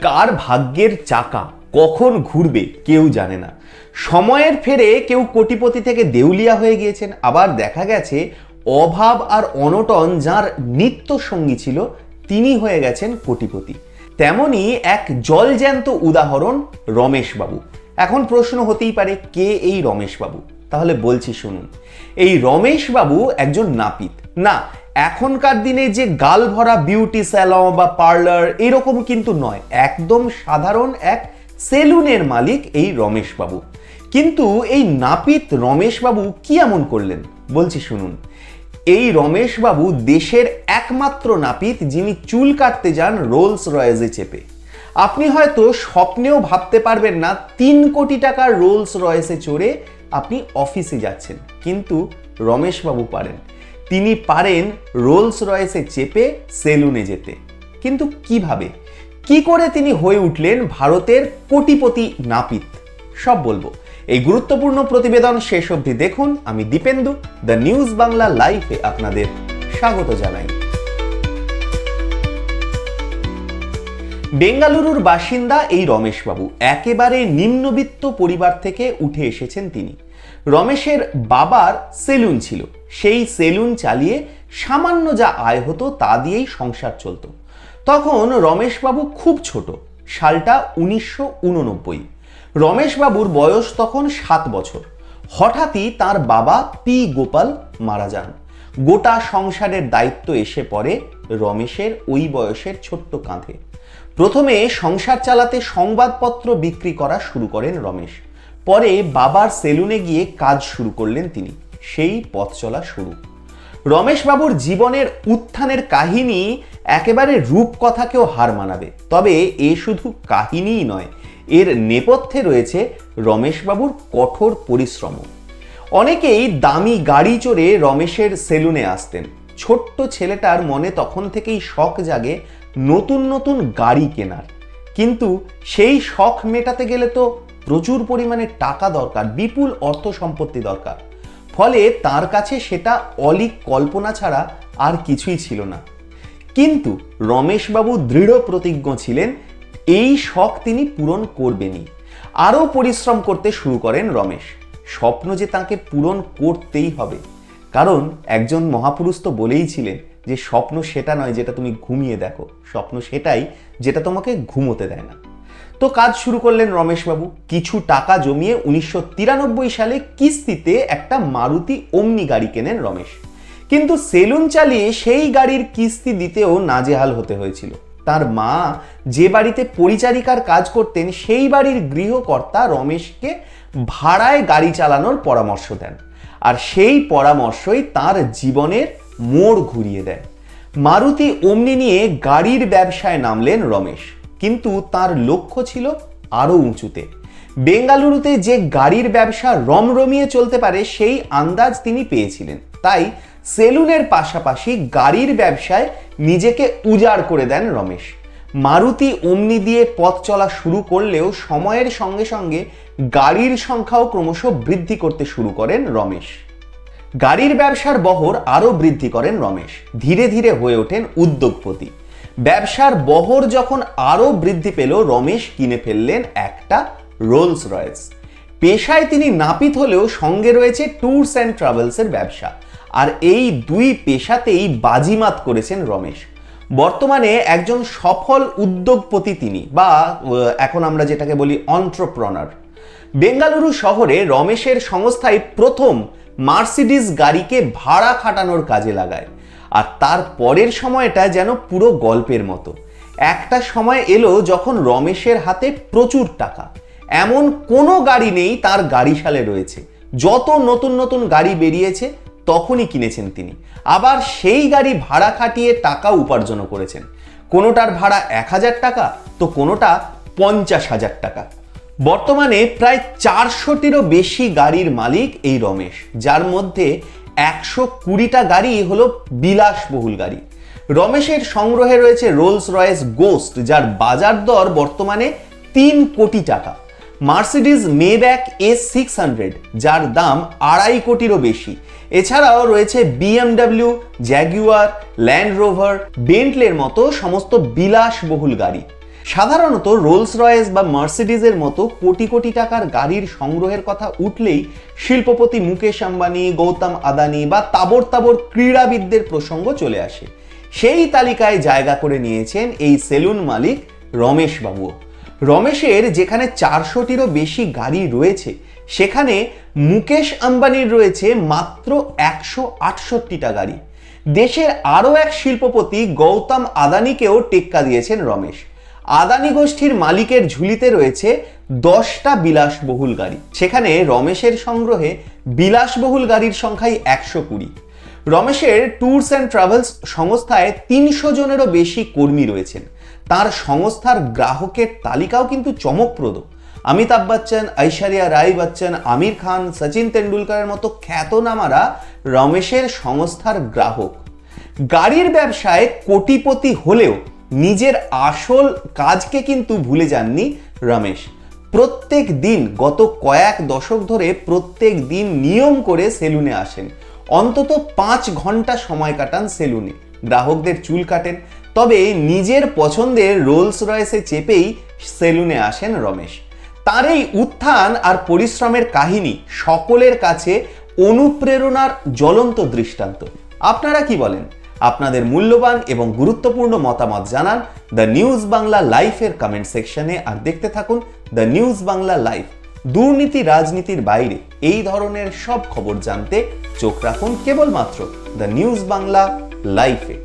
কার ভাগ্যের চাকা কখন ঘুরবে কেউ জানে না। সময়ের ফেরে কেউ কোটিপতি থেকে দেউলিয়া হয়ে গিয়েছেন, আবার দেখা গেছে অভাব আর অনটন যার নিত্য সঙ্গী ছিল তিনি হয়ে গেছেন কোটিপতি। তেমনি এক জলজ্যান্ত উদাহরণ রমেশবাবু। এখন প্রশ্ন হতেই পারে, কে এই রমেশবাবু? তাহলে বলছি শুনুন। এই রমেশবাবু একজন নাপিত না, এখনকার দিনে যে গাল ভরা বিউটি স্যালন বা পার্লার এরকম কিন্তু নয়, একদম সাধারণ এক সেলুনের মালিক এই রমেশবাবু। কিন্তু এই নাপিত রমেশবাবু কি এমন করলেন বলছি শুনুন। এই রমেশবাবু দেশের একমাত্র নাপিত যিনি চুল কাটতে যান রোলস রয়েসে চেপে। আপনি হয়তো স্বপ্নেও ভাবতে পারবেন না 3 কোটি টাকার রোলস রয়েসে চড়ে আপনি অফিসে যাচ্ছেন, কিন্তু রমেশবাবু পারেন। তিনি পারেন রোলস রয়েসে চেপে সেলুনে যেতে। কিন্তু কিভাবে, কি করে তিনি হয়ে উঠলেন ভারতের কোটিপতি নাপিত, সব বলবো। এই গুরুত্বপূর্ণ প্রতিবেদন শেষ অবধি দেখুন। আমি দীপেন্দু, দ্য নিউজ বাংলা লাইভে আপনাদের স্বাগত জানাই। বেঙ্গালুরুর বাসিন্দা এই রমেশবাবু একেবারে নিম্নবিত্ত পরিবার থেকে উঠে এসেছেন তিনি। রমেশের বাবার সেলুন ছিল, সেই সেলুন চালিয়ে সামান্য যা আয় হতো তা দিয়েই সংসার চলত। তখন রমেশবাবু খুব ছোট, সালটা 1989। রমেশবাবুর বয়স তখন 7 বছর। হঠাৎই তার বাবা পি গোপাল মারা যান। গোটা সংসারের দায়িত্ব এসে পড়ে রমেশের ওই বয়সের ছোট্ট কাঁধে। প্রথমে সংসার চালাতে সংবাদপত্র বিক্রি করা শুরু করেন রমেশ। পরে বাবার সেলুনে গিয়ে কাজ শুরু করলেন তিনি। সেই পথ চলা শুরু। রমেশবাবুর জীবনের উত্থানের কাহিনী একেবারে রূপকথাকেও হার মানাবে। তবে এ শুধু কাহিনীই নয়, এর নেপথ্যে রয়েছে রমেশবাবুর কঠোর পরিশ্রম। অনেকেই দামি গাড়ি চড়ে রমেশের সেলুনে আসতেন। ছোট্ট ছেলেটার মনে তখন থেকেই শখ জাগে নতুন নতুন গাড়ি কেনার। কিন্তু সেই শখ মেটাতে গেলে তো প্রচুর পরিমাণে টাকা দরকার, বিপুল অর্থ সম্পত্তি দরকার। ফলে তার কাছে সেটা অলীক কল্পনা ছাড়া আর কিছুই ছিল না। কিন্তু রমেশবাবু দৃঢ় প্রতিজ্ঞ ছিলেন এই শখ তিনি পূরণ করবেনই। আরও পরিশ্রম করতে শুরু করেন রমেশ। স্বপ্ন যে তাকে পূরণ করতেই হবে, কারণ একজন মহাপুরুষ তো বলেইছিলেন যে স্বপ্ন সেটা নয় যেটা তুমি ঘুমিয়ে দেখো, স্বপ্ন সেটাই যেটা তোমাকে ঘুমোতে দেয় না। তো কাজ শুরু করলেন রমেশবাবু। কিছু টাকা জমিয়ে 1993 সালে কিস্তিতে একটা মারুতি ওমনি গাড়ি কেনেন রমেশ। কিন্তু সেলুন চালিয়ে সেই গাড়ির কিস্তি দিতেও নাজেহাল হতে হয়েছিল। তার মা যে বাড়িতে পরিচারিকার কাজ করতেন সেই বাড়ির গৃহকর্তা রমেশকে ভাড়ায় গাড়ি চালানোর পরামর্শ দেন, আর সেই পরামর্শই তার জীবনের মোড় ঘুরিয়ে দেয়। মারুতি ওমনি নিয়ে গাড়ির ব্যবসায় নামলেন রমেশ, কিন্তু তার লক্ষ্য ছিল আরো উঁচুতে। বেঙ্গালুরুতে যে গাড়ির ব্যবসা রমরমিয়ে চলতে পারে সেই আন্দাজ তিনি পেয়েছিলেন। তাই সেলুনের পাশাপাশি গাড়ির ব্যবসায় নিজেকে উজাড় করে দেন রমেশ। মারুতি ওমনি দিয়ে পথ চলা শুরু করলেও সময়ের সঙ্গে সঙ্গে গাড়ির সংখ্যাও ক্রমশ বৃদ্ধি করতে শুরু করেন রমেশ। গাড়ির ব্যবসার বহর আরো বৃদ্ধি করেন রমেশ। ধীরে ধীরে হয়ে ওঠেন উদ্যোগপতি। ব্যবসার বহর যখন আরো বৃদ্ধি পেল, রমেশ কিনে ফেললেন একটা রোলস রয়েস। পেশায় তিনি নাপিত হলেও সঙ্গে রয়েছে ট্যুরস অ্যান্ড ট্রাভেলসের ব্যবসা, আর এই দুই পেশাতেই বাজিমাত করেছেন রমেশ। বর্তমানে একজন সফল উদ্যোগপতি তিনি, বা এখন আমরা যেটাকে বলি অন্ট্রপ্রনার। বেঙ্গালুরু শহরে রমেশের সংস্থায় প্রথম মার্সিডিজ গাড়িকে ভাড়া খাটানোর কাজে লাগায়। আর তার পরের সময়টা যেন পুরো গল্পের মতো। একটা সময় এলো যখন রমেশের হাতে প্রচুর টাকা, এমন কোনো গাড়ি নেই তার গাড়িশালে রয়েছে। যত নতুন নতুন গাড়ি বেরিয়েছে তখনই কিনেছেন তিনি। আবার সেই গাড়ি ভাড়া খাটিয়ে টাকা উপার্জন করেছেন। কোনোটার ভাড়া 1000 টাকা তো কোনোটা 50,000 টাকা। বর্তমানে প্রায় 400টিরও বেশি গাড়ির মালিক এই রমেশ, যার মধ্যে 120টা গাড়ি হলো বিলাসবহুল গাড়ি। রমেশের সংগ্রহে রয়েছে রোলস রয়েস গোস্ট, যার বাজার দর বর্তমানে 3 কোটি টাকা। মার্সিডিজ মেব্যাক S600, যার দাম 2.5 কোটিরও বেশি। এছাড়াও রয়েছে BMW, জ্যাগুয়ার, ল্যান্ড রোভার, বেন্টলের মতো সমস্ত বিলাসবহুল গাড়ি। সাধারণত রোলস রয়েস বা মার্সিডিজের মতো কোটি কোটি টাকার গাড়ির সংগ্রহের কথা উঠলেই শিল্পপতি মুকেশ আম্বানি, গৌতম আদানি বা তাবর তাবর ক্রীড়াবিদদের প্রসঙ্গ চলে আসে। সেই তালিকায় জায়গা করে নিয়েছেন এই সেলুন মালিক রমেশ বাবুও। রমেশের যেখানে 400টিরও বেশি গাড়ি রয়েছে, সেখানে মুকেশ আম্বানির রয়েছে মাত্র 168টা গাড়ি। দেশের আরও এক শিল্পপতি গৌতম আদানিকেও টেক্কা দিয়েছেন রমেশ। আদানি গোষ্ঠীর মালিকের ঝুলিতে রয়েছে 10টা বিলাসবহুল গাড়ি, সেখানে রমেশের সংগ্রহে বিলাসবহুল গাড়ির সংখ্যাই 120। রমেশের ট্যুরস অ্যান্ড ট্রাভেলস সংস্থায় 300 জনেরও বেশি কর্মী রয়েছেন। তার সংস্থার গ্রাহকের তালিকাও কিন্তু চমকপ্রদ। অমিতাভ বচ্চন, ঐশ্বরিয়া রায় বচ্চন, আমির খান, সচিন তেন্ডুলকরের মতো খ্যাতনামারা রমেশের সংস্থার গ্রাহক। গাড়ির ব্যবসায় কোটিপতি হলেও নিজের আসল কাজকে কিন্তু ভুলে যাননি রমেশ। প্রত্যেক দিন গত কয়েক দশক ধরে প্রত্যেক দিন নিয়ম করে সেলুনে আসেন। অন্তত 5 ঘন্টা সময় কাটান সেলুনে, গ্রাহকদের চুল কাটেন। তবে নিজের পছন্দের রোলস রয়েসে চেপেই সেলুনে আসেন রমেশ। তার এই উত্থান আর পরিশ্রমের কাহিনী সকলের কাছে অনুপ্রেরণার জ্বলন্ত দৃষ্টান্ত। আপনারা কি বলেন? আপনাদের মূল্যবান এবং গুরুত্বপূর্ণ মতামত জানান দ্য নিউজ বাংলা লাইফের কমেন্ট সেকশনে। আর দেখতে থাকুন দ্য নিউজ বাংলা লাইফ। দুর্নীতি রাজনীতির বাইরে এই ধরনের সব খবর জানতে চোখ রাখুন কেবলমাত্র দ্য নিউজ বাংলা লাইফে।